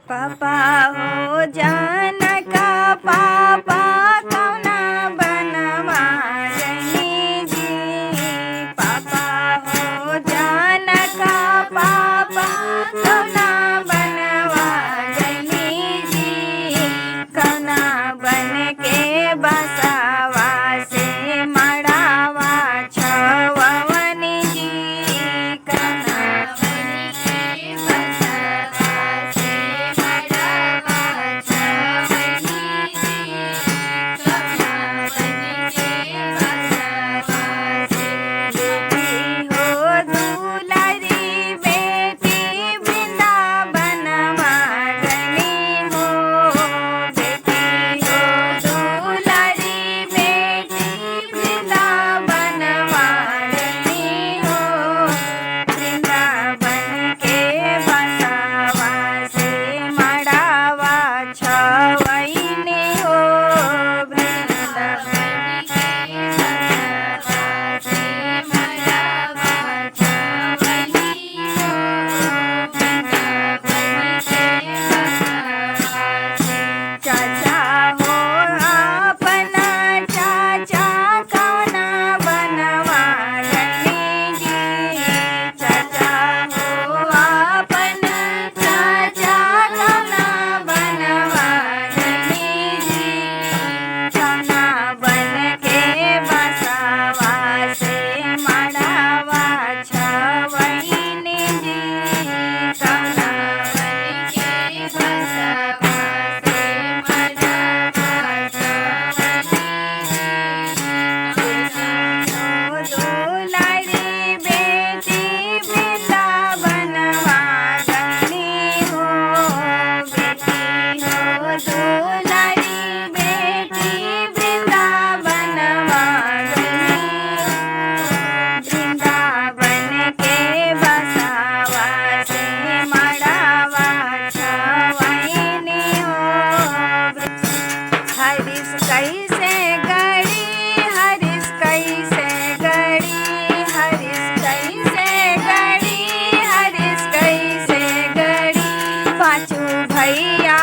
पापा हो जानका पापा कौना बनवा गइनी जी। पापा हो जानका पापा कौना बनवा गइनी जी। कौना बन के बसावा से मड़ावा छवनी जी। कौना बन के बसावा से मड़ावा छवनी जी। कौना बन के बसावा से बेटी हो दुलारी बेटी वृंदावनवा गइनी हो। बेटी हो दुलारी बेटी वृंदावनवा गइनी हो। वृंदावन के बसावा से मड़ावा छवइनी हो। वृंदावन के बसावा से मड़ावा छवइनी हो। वृंदावन के बसावा से चाचा हो अपना चाचा कौना बनवा गइनी जी। चाचा हो अपना चाचा कौना बनवा गइनी जी। कौना बन के बसावा से मड़ावा छवइनी जी। कौना बन के बसावा से मड़ावा छवइनी जी। दुलारी बेटी वृंदावनवा गइनी हो। बेटी हो दुलारी बेटी वृंदावनवा गइनी हो। वृंदावन के बसावा से मड़ावा छवइनी हो। हरिस कैसे गड़ी हरिस कैसे गड़ी हरिस कैसे गड़ी हरिस कैसे गड़ी। पाँचों भैया